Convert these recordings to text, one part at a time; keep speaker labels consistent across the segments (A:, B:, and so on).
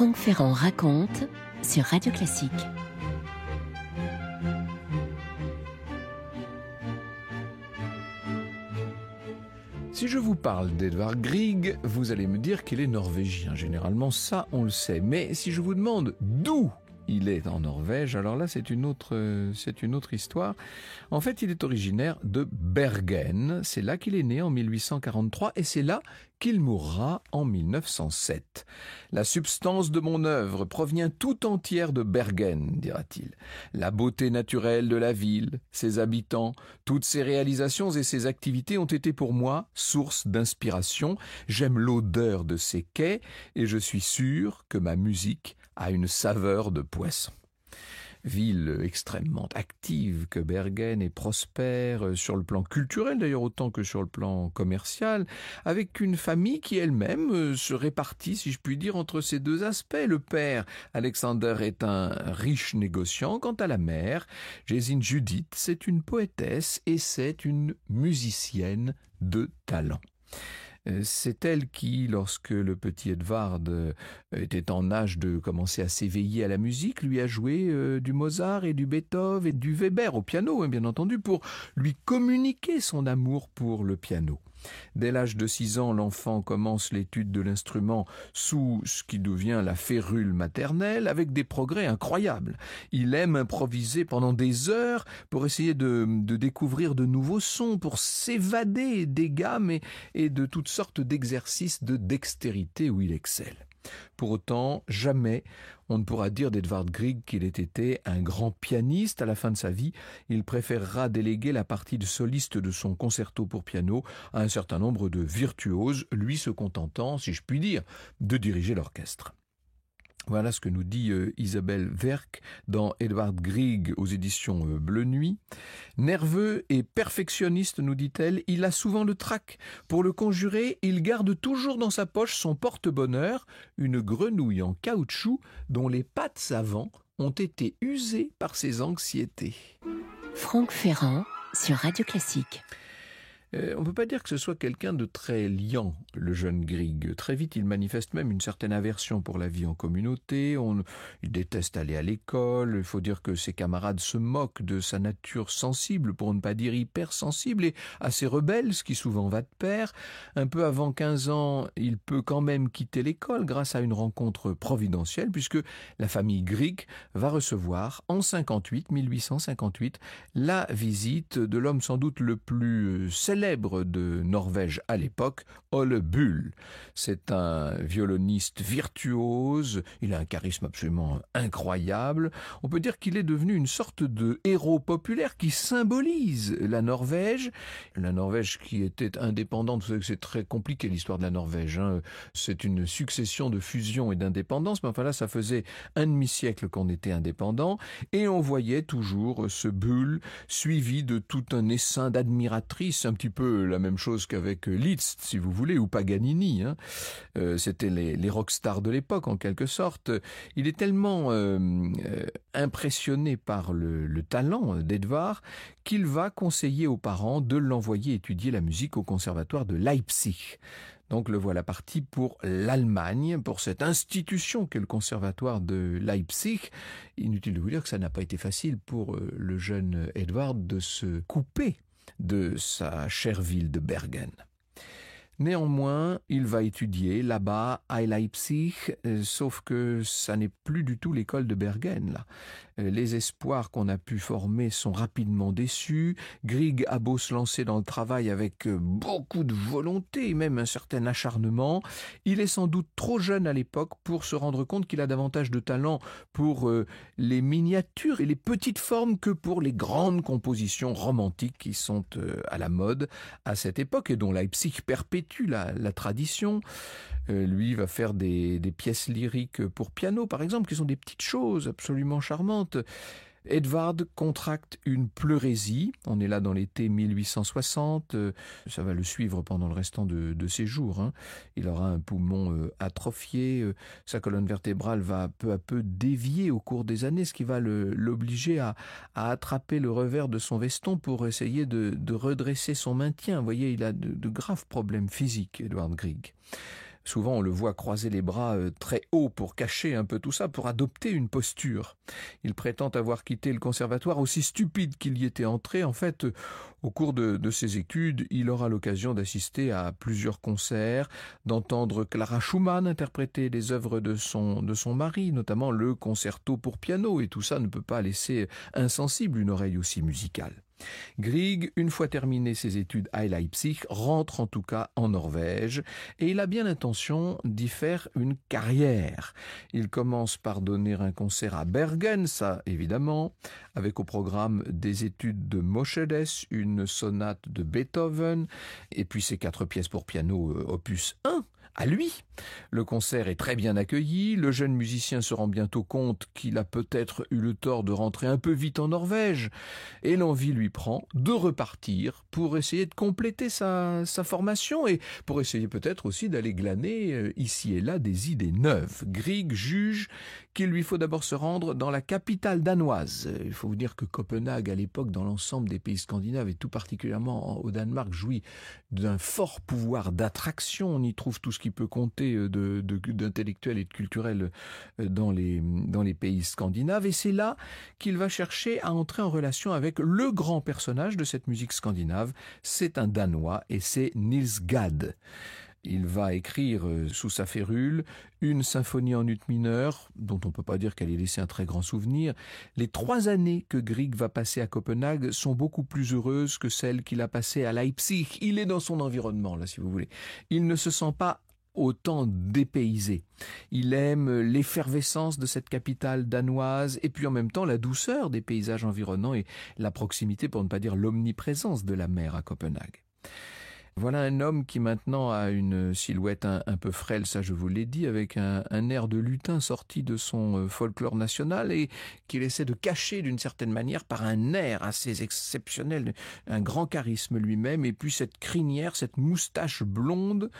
A: Franck Ferrand raconte sur Radio Classique.
B: Si je vous parle d'Edvard Grieg, vous allez me dire qu'il est norvégien. Généralement, ça, on le sait. Mais si je vous demande d'où il est en Norvège, alors là, c'est une autre histoire. En fait, il est originaire de Bergen. C'est là qu'il est né en 1843 et c'est là qu'il mourra en 1907. La substance de mon œuvre provient tout entière de Bergen, dira-t-il. La beauté naturelle de la ville, ses habitants, toutes ses réalisations et ses activités ont été pour moi source d'inspiration. J'aime l'odeur de ses quais et je suis sûr que ma musique a une saveur de poisson. Ville extrêmement active que Bergen et prospère sur le plan culturel d'ailleurs autant que sur le plan commercial, avec une famille qui elle-même se répartit, si je puis dire, entre ces deux aspects. Le père, Alexander, est un riche négociant. Quant à la mère, Jésine Judith, c'est une poétesse et c'est une musicienne de talent. C'est elle qui, lorsque le petit Edvard était en âge de commencer à s'éveiller à la musique, lui a joué du Mozart et du Beethoven et du Weber au piano, bien entendu, pour lui communiquer son amour pour le piano. Dès l'âge de 6 ans, l'enfant commence l'étude de l'instrument sous ce qui devient la férule maternelle, avec des progrès incroyables. Il aime improviser pendant des heures pour essayer de découvrir de nouveaux sons, pour s'évader des gammes et de toutes sortes d'exercices de dextérité où il excelle. Pour autant, jamais on ne pourra dire d'Edvard Grieg qu'il ait été un grand pianiste. À la fin de sa vie, il préférera déléguer la partie de soliste de son concerto pour piano à un certain nombre de virtuoses, lui se contentant, si je puis dire, de diriger l'orchestre. Voilà ce que nous dit Isabelle Werck dans Edvard Grieg aux éditions Bleu Nuit. Nerveux et perfectionniste, nous dit-elle, il a souvent le trac. Pour le conjurer, il garde toujours dans sa poche son porte-bonheur, une grenouille en caoutchouc dont les pattes avant ont été usées par ses anxiétés.
A: Franck Ferrand sur Radio Classique.
B: On ne peut pas dire que ce soit quelqu'un de très liant, le jeune Grieg. Très vite, il manifeste même une certaine aversion pour la vie en communauté. Il déteste aller à l'école. Il faut dire que ses camarades se moquent de sa nature sensible, pour ne pas dire hypersensible, et assez rebelle, ce qui souvent va de pair. Un peu avant 15 ans, il peut quand même quitter l'école grâce à une rencontre providentielle, puisque la famille Grieg va recevoir en 1858, la visite de l'homme sans doute le plus célèbre de Norvège à l'époque, Ole Bull. C'est un violoniste virtuose, il a un charisme absolument incroyable. On peut dire qu'il est devenu une sorte de héros populaire qui symbolise la Norvège. La Norvège qui était indépendante, vous savez que c'est très compliqué l'histoire de la Norvège. C'est une succession de fusions et d'indépendances, mais enfin là ça faisait un demi-siècle qu'on était indépendant et on voyait toujours ce Bull suivi de tout un essaim d'admiratrices, un petit peu la même chose qu'avec Liszt, si vous voulez, ou Paganini. C'était les rockstars de l'époque, en quelque sorte. Il est tellement impressionné par le talent d'Edvard qu'il va conseiller aux parents de l'envoyer étudier la musique au conservatoire de Leipzig. Donc le voilà parti pour l'Allemagne, pour cette institution qu'est le conservatoire de Leipzig. Inutile de vous dire que ça n'a pas été facile pour le jeune Edvard de se couper de sa chère ville de Bergen. Néanmoins, il va étudier là-bas à Leipzig, sauf que ça n'est plus du tout l'école de Bergen, là. Les espoirs qu'on a pu former sont rapidement déçus. Grieg a beau se lancer dans le travail avec beaucoup de volonté et même un certain acharnement. Il est sans doute trop jeune à l'époque pour se rendre compte qu'il a davantage de talent pour les miniatures et les petites formes que pour les grandes compositions romantiques qui sont à la mode à cette époque et dont Leipzig perpétue la tradition. Lui va faire des pièces lyriques pour piano, par exemple, qui sont des petites choses absolument charmantes. Edvard contracte une pleurésie, on est là dans l'été 1860, ça va le suivre pendant le restant de ses jours. Il aura un poumon atrophié, sa colonne vertébrale va peu à peu dévier au cours des années, ce qui va l'obliger à attraper le revers de son veston pour essayer de redresser son maintien. Vous voyez, il a de graves problèmes physiques, Edvard Grieg. Souvent, on le voit croiser les bras très haut pour cacher un peu tout ça, pour adopter une posture. Il prétend avoir quitté le conservatoire aussi stupide qu'il y était entré. En fait, au cours de ses études, il aura l'occasion d'assister à plusieurs concerts, d'entendre Clara Schumann interpréter les œuvres de son mari, notamment le concerto pour piano, et tout ça ne peut pas laisser insensible une oreille aussi musicale. Grieg, une fois terminé ses études à Leipzig, rentre en tout cas en Norvège et il a bien l'intention d'y faire une carrière. Il commence par donner un concert à Bergen, ça évidemment, avec au programme des études de Moscheles, une sonate de Beethoven et puis ses 4 pièces pour piano opus 1. À lui. Le concert est très bien accueilli, le jeune musicien se rend bientôt compte qu'il a peut-être eu le tort de rentrer un peu vite en Norvège, et l'envie lui prend de repartir pour essayer de compléter sa formation et pour essayer peut-être aussi d'aller glaner ici et là des idées neuves. Grieg juge qu'il lui faut d'abord se rendre dans la capitale danoise. Il faut vous dire que Copenhague, à l'époque, dans l'ensemble des pays scandinaves et tout particulièrement au Danemark, jouit d'un fort pouvoir d'attraction. On y trouve tout ce qui peut compter d'intellectuels et de culturels dans les pays scandinaves. Et c'est là qu'il va chercher à entrer en relation avec le grand personnage de cette musique scandinave. C'est un Danois et c'est Niels Gade. Il va écrire sous sa férule une symphonie en ut mineur, dont on ne peut pas dire qu'elle ait laissé un très grand souvenir. Les 3 années que Grieg va passer à Copenhague sont beaucoup plus heureuses que celles qu'il a passées à Leipzig. Il est dans son environnement, là, si vous voulez. Il ne se sent pas autant dépaysé. Il aime l'effervescence de cette capitale danoise et puis en même temps la douceur des paysages environnants et la proximité, pour ne pas dire l'omniprésence de la mer à Copenhague. Voilà un homme qui maintenant a une silhouette un peu frêle, ça je vous l'ai dit, avec un air de lutin sorti de son folklore national et qu'il essaie de cacher d'une certaine manière par un air assez exceptionnel, un grand charisme lui-même, et puis cette crinière, cette moustache blonde.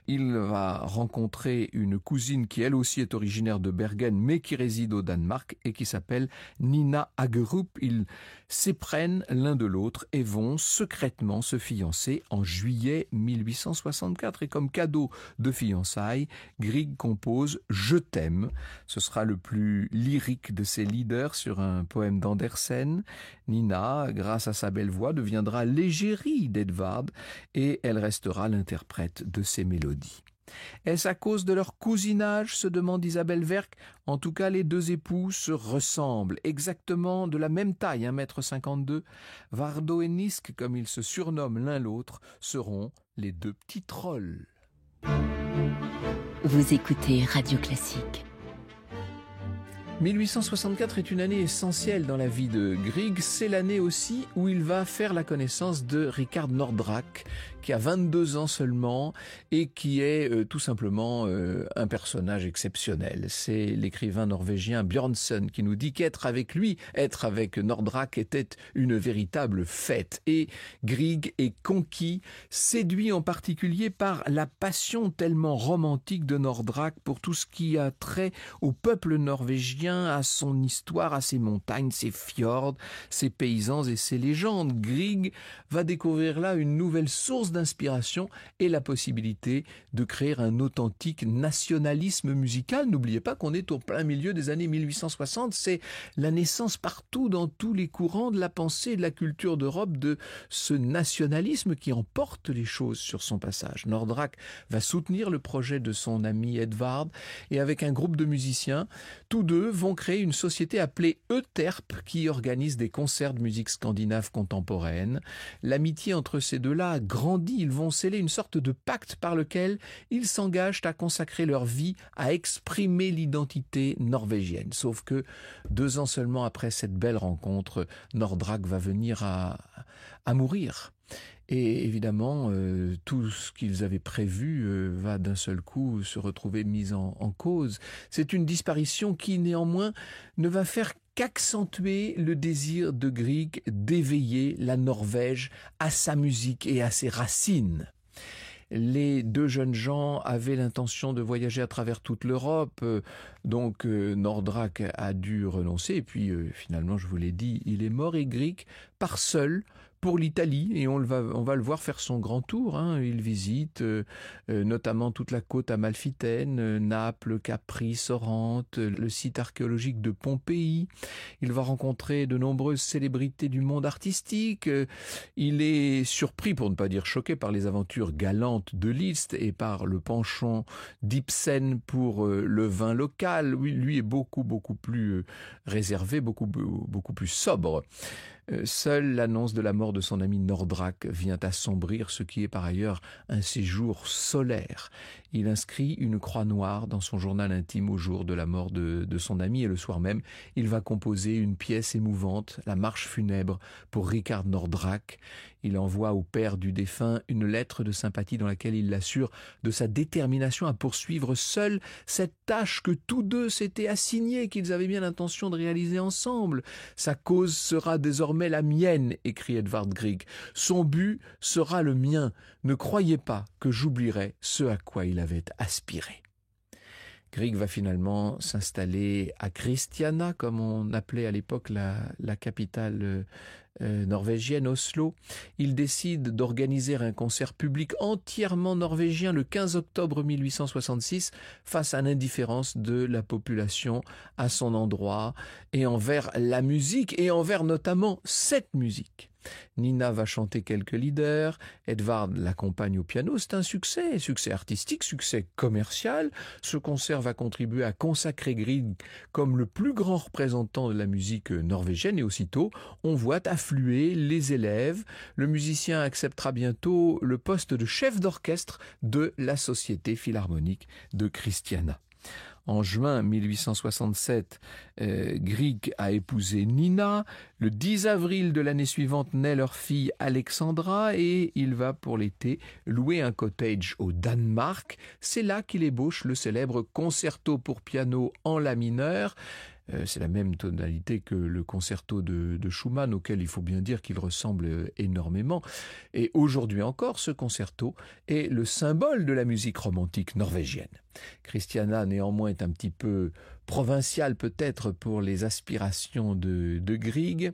B: Il va rencontrer une cousine qui elle aussi est originaire de Bergen mais qui réside au Danemark et qui s'appelle Nina Hagerup. Ils s'éprennent l'un de l'autre et vont secrètement se fiancer en juillet 1864. Et comme cadeau de fiançailles, Grieg compose « Je t'aime ». Ce sera le plus lyrique de ses leaders sur un poème d'Andersen. Nina, grâce à sa belle voix, deviendra l'égérie d'Edvard et elle restera l'interprète de ses mélodies. Est-ce à cause de leur cousinage, se demande Isabelle Werck. En tout cas, les deux époux se ressemblent, exactement de la même taille, 1,52 m. Vardo et Nisk, comme ils se surnomment l'un l'autre, seront les 2 petits trolls.
A: Vous écoutez Radio Classique.
B: 1864 est une année essentielle dans la vie de Grieg. C'est l'année aussi où il va faire la connaissance de Richard Nordraak, qui a 22 ans seulement et qui est tout simplement un personnage exceptionnel. C'est l'écrivain norvégien Bjørnson qui nous dit qu'être avec lui, être avec Nordraak était une véritable fête. Et Grieg est conquis, séduit en particulier par la passion tellement romantique de Nordraak pour tout ce qui a trait au peuple norvégien, à son histoire, à ses montagnes, ses fjords, ses paysans et ses légendes. Grieg va découvrir là une nouvelle source d'inspiration et la possibilité de créer un authentique nationalisme musical. N'oubliez pas qu'on est au plein milieu des années 1860, c'est la naissance partout dans tous les courants de la pensée et de la culture d'Europe de ce nationalisme qui emporte les choses sur son passage. Nordraak va soutenir le projet de son ami Edvard et avec un groupe de musiciens, tous deux vont créer une société appelée Euterpe qui organise des concerts de musique scandinave contemporaine. L'amitié entre ces deux-là a grandi. Ils vont sceller une sorte de pacte par lequel ils s'engagent à consacrer leur vie à exprimer l'identité norvégienne. Sauf que 2 ans seulement après cette belle rencontre, Nordraak va venir à mourir. Et évidemment, tout ce qu'ils avaient prévu va d'un seul coup se retrouver mis en cause. C'est une disparition qui néanmoins ne va faire qu'accentuer le désir de Grieg d'éveiller la Norvège à sa musique et à ses racines. Les 2 jeunes gens avaient l'intention de voyager à travers toute l'Europe, donc Nordraak a dû renoncer et puis finalement, je vous l'ai dit, il est mort et Grieg part seul pour l'Italie et on va le voir faire son grand tour. Il visite notamment toute la côte amalfitaine, Naples, Capri, Sorrente, le site archéologique de Pompéi. Il va rencontrer de nombreuses célébrités du monde artistique. Il est surpris, pour ne pas dire choqué, par les aventures galantes de Liszt et par le penchant d'Ibsen pour le vin local. Lui est beaucoup plus réservé, beaucoup plus sobre. Seule l'annonce de la mort de son ami Nordrak vient assombrir ce qui est par ailleurs un séjour solaire. Il inscrit une croix noire dans son journal intime au jour de la mort de son ami et le soir même, il va composer une pièce émouvante, la marche funèbre pour Richard Nordrak. Il envoie au père du défunt une lettre de sympathie dans laquelle il l'assure de sa détermination à poursuivre seul cette tâche que tous deux s'étaient assignée, qu'ils avaient bien l'intention de réaliser ensemble. Sa cause sera désormais la mienne, écrit Edvard Grieg. Son but sera le mien. Ne croyez pas que j'oublierai ce à quoi il avait aspiré. Grieg va finalement s'installer à Christiania, comme on appelait à l'époque la capitale norvégienne, Oslo. Il décide d'organiser un concert public entièrement norvégien le 15 octobre 1866 face à l'indifférence de la population à son endroit et envers la musique et envers notamment cette musique. Nina va chanter quelques leaders, Edvard l'accompagne au piano, c'est un succès artistique, succès commercial. Ce concert va contribuer à consacrer Grieg comme le plus grand représentant de la musique norvégienne et aussitôt on voit affluer les élèves. Le musicien acceptera bientôt le poste de chef d'orchestre de la Société philharmonique de Christiania. En juin 1867, Grieg a épousé Nina. Le 10 avril de l'année suivante naît leur fille Alexandra et il va pour l'été louer un cottage au Danemark. C'est là qu'il ébauche le célèbre concerto pour piano en la mineur. C'est la même tonalité que le concerto de Schumann, auquel il faut bien dire qu'il ressemble énormément. Et aujourd'hui encore, ce concerto est le symbole de la musique romantique norvégienne. Christiania, néanmoins, est un petit peu provincial peut-être pour les aspirations de Grieg,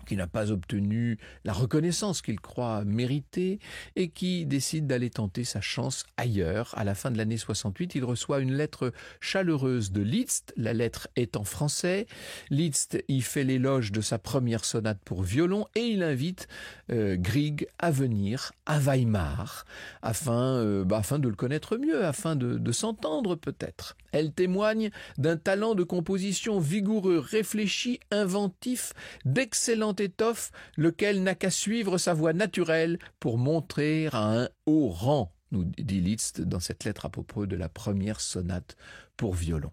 B: qui n'a pas obtenu la reconnaissance qu'il croit mériter et qui décide d'aller tenter sa chance ailleurs. À la fin de l'année 68, il reçoit une lettre chaleureuse de Liszt. La lettre est en français. Liszt y fait l'éloge de sa première sonate pour violon et il invite Grieg à venir à Weimar afin de le connaître mieux, afin de s'entendre peut-être. Elle témoigne d'un talent de composition vigoureux, réfléchi, inventif, d'excellente étoffe, lequel n'a qu'à suivre sa voie naturelle pour monter à un haut rang, nous dit Liszt dans cette lettre à propos de la première sonate pour violon.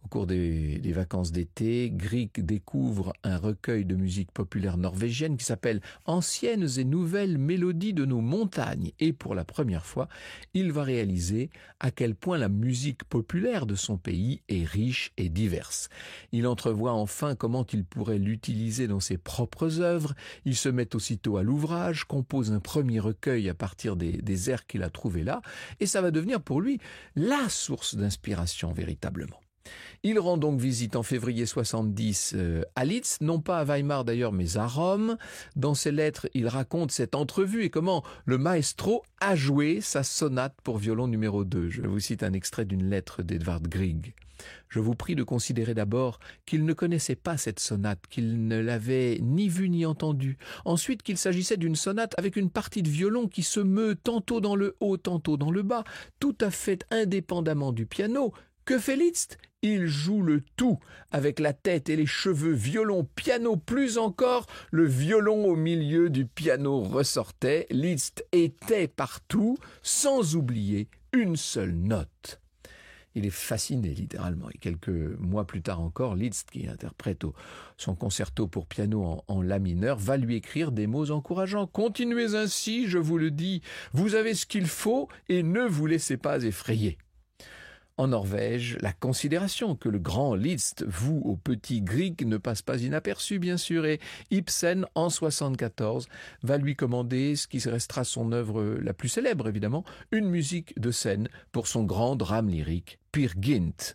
B: Au cours des vacances d'été, Grieg découvre un recueil de musique populaire norvégienne qui s'appelle « Anciennes et nouvelles mélodies de nos montagnes » et pour la première fois, il va réaliser à quel point la musique populaire de son pays est riche et diverse. Il entrevoit enfin comment il pourrait l'utiliser dans ses propres œuvres. Il se met aussitôt à l'ouvrage, compose un premier recueil à partir des airs qu'il a trouvés là et ça va devenir pour lui la source d'inspiration véritablement. Il rend donc visite en février 70 à Liszt, non pas à Weimar d'ailleurs, mais à Rome. Dans ses lettres, il raconte cette entrevue et comment le maestro a joué sa sonate pour violon numéro 2. Je vous cite un extrait d'une lettre d'Edvard Grieg. Je vous prie de considérer d'abord qu'il ne connaissait pas cette sonate, qu'il ne l'avait ni vue ni entendue. Ensuite qu'il s'agissait d'une sonate avec une partie de violon qui se meut tantôt dans le haut, tantôt dans le bas, tout à fait indépendamment du piano. Que fait Liszt ? Il joue le tout, avec la tête et les cheveux, violon, piano, plus encore, le violon au milieu du piano ressortait. Liszt était partout, sans oublier une seule note. Il est fasciné littéralement et quelques mois plus tard encore, Liszt, qui interprète son concerto pour piano en la mineur, va lui écrire des mots encourageants. « Continuez ainsi, je vous le dis, vous avez ce qu'il faut et ne vous laissez pas effrayer. » En Norvège, la considération que le grand Liszt voue au petit Grieg ne passe pas inaperçue, bien sûr, et Ibsen, en 1974, va lui commander ce qui restera son œuvre la plus célèbre, évidemment, une musique de scène pour son grand drame lyrique, Peer Gynt.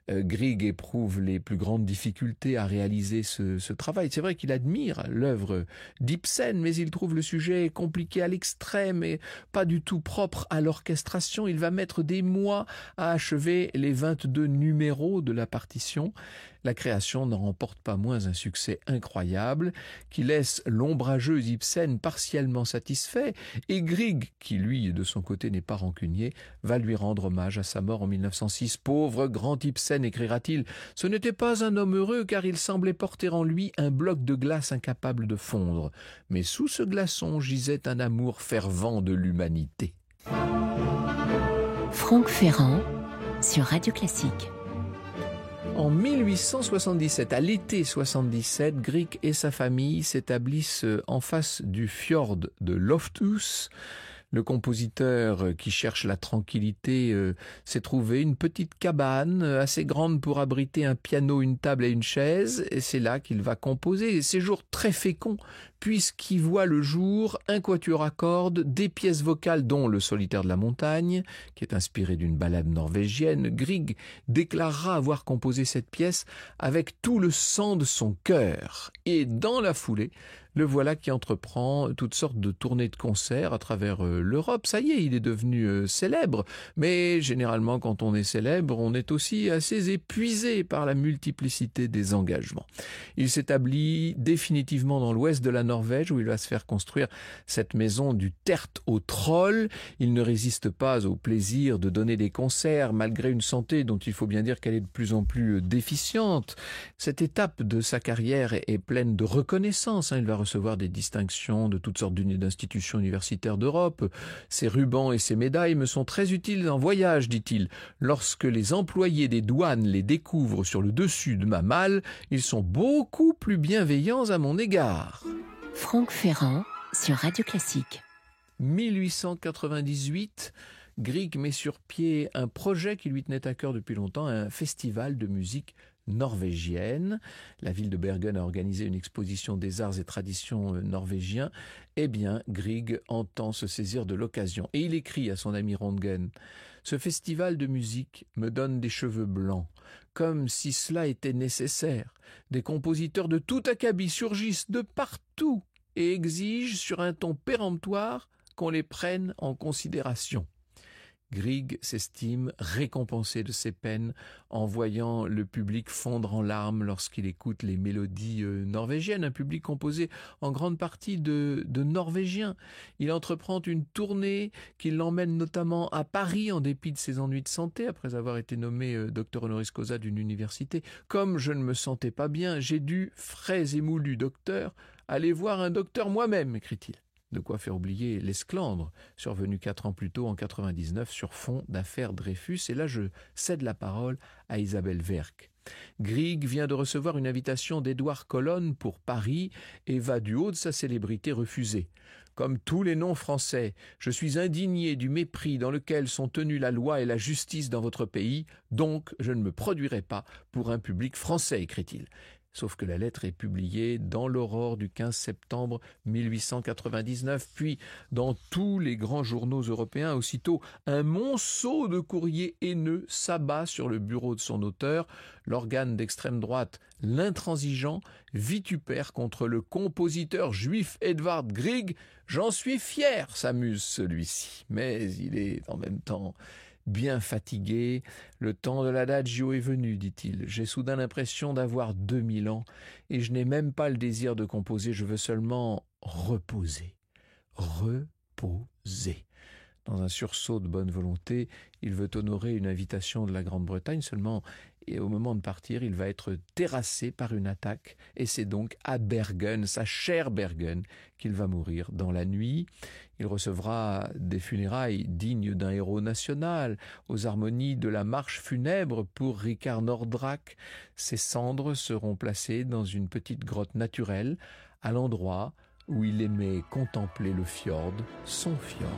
B: Grieg éprouve les plus grandes difficultés à réaliser ce travail. C'est vrai qu'il admire l'œuvre d'Ibsen, mais il trouve le sujet compliqué à l'extrême et pas du tout propre à l'orchestration. Il va mettre des mois à achever les 22 numéros de la partition. La création n'en remporte pas moins un succès incroyable qui laisse l'ombrageux Ibsen partiellement satisfait, et Grieg, qui lui de son côté n'est pas rancunier, va lui rendre hommage à sa mort en 1906. Pauvre grand Ibsen, écrira-t-il, ce n'était pas un homme heureux car il semblait porter en lui un bloc de glace incapable de fondre, mais sous ce glaçon gisait un amour fervent de l'humanité.
A: Franck Ferrand sur Radio Classique.
B: En 1877, à l'été 77, Grieg et sa famille s'établissent en face du fjord de Lofthus. Le compositeur qui cherche la tranquillité s'est trouvé une petite cabane assez grande pour abriter un piano, une table et une chaise, et c'est là qu'il va composer. Séjour très fécond, puisqu'il voit le jour un quatuor à cordes, des pièces vocales dont le Solitaire de la montagne, qui est inspiré d'une ballade norvégienne. Grieg déclarera avoir composé cette pièce avec tout le sang de son cœur. Et dans la foulée, le voilà qui entreprend toutes sortes de tournées de concerts à travers l'Europe. Ça y est, il est devenu célèbre. Mais généralement, quand on est célèbre, on est aussi assez épuisé par la multiplicité des engagements. Il s'établit définitivement dans l'ouest de la Norvège, où il va se faire construire cette maison du Tertre au Troll. Il ne résiste pas au plaisir de donner des concerts, malgré une santé dont il faut bien dire qu'elle est de plus en plus déficiente. Cette étape de sa carrière est pleine de reconnaissance. Il va recevoir des distinctions de toutes sortes d'institutions universitaires d'Europe. Ces rubans et ces médailles me sont très utiles en voyage, dit-il. Lorsque les employés des douanes les découvrent sur le dessus de ma malle, ils sont beaucoup plus bienveillants à mon égard.
A: Franck Ferrand sur Radio Classique.
B: 1898, Grieg met sur pied un projet qui lui tenait à cœur depuis longtemps, un festival de musique norvégienne. La ville de Bergen a organisé une exposition des arts et traditions norvégiens. Eh bien, Grieg entend se saisir de l'occasion et il écrit à son ami Röntgen: « Ce festival de musique me donne des cheveux blancs, comme si cela était nécessaire. Des compositeurs de tout acabit surgissent de partout et exigent sur un ton péremptoire qu'on les prenne en considération. » Grieg s'estime récompensé de ses peines en voyant le public fondre en larmes lorsqu'il écoute les mélodies norvégiennes, un public composé en grande partie de Norvégiens. Il entreprend une tournée qui l'emmène notamment à Paris en dépit de ses ennuis de santé, après avoir été nommé docteur honoris causa d'une université. « Comme je ne me sentais pas bien, j'ai dû, frais et moulu docteur, aller voir un docteur moi-même », écrit-il. De quoi faire oublier l'esclandre, survenu 4 ans plus tôt en 99 sur fond d'affaires Dreyfus. Et là, je cède la parole à Isabelle Werck. Grieg vient de recevoir une invitation d'Édouard Colonne pour Paris et va du haut de sa célébrité refuser. Comme tous les noms français, je suis indigné du mépris dans lequel sont tenus la loi et la justice dans votre pays, donc je ne me produirai pas pour un public français, écrit-il. Sauf que la lettre est publiée dans l'Aurore du 15 septembre 1899, puis dans tous les grands journaux européens. Aussitôt, un monceau de courriers haineux s'abat sur le bureau de son auteur. L'organe d'extrême droite, l'intransigeant, vitupère contre le compositeur juif Edvard Grieg. « J'en suis fier », s'amuse celui-ci, mais il est en même temps bien fatigué. « Le temps de l'adagio est venu, dit-il. J'ai soudain l'impression d'avoir 2000 ans et je n'ai même pas le désir de composer, je veux seulement reposer. » Reposer. Dans un sursaut de bonne volonté, il veut honorer une invitation de la Grande-Bretagne, seulement et au moment de partir, il va être terrassé par une attaque et c'est donc à Bergen, sa chère Bergen, qu'il va mourir dans la nuit. Il recevra des funérailles dignes d'un héros national, aux harmonies de la marche funèbre pour Richard Nordraak. Ses cendres seront placées dans une petite grotte naturelle, à l'endroit où il aimait contempler le fjord, son fjord.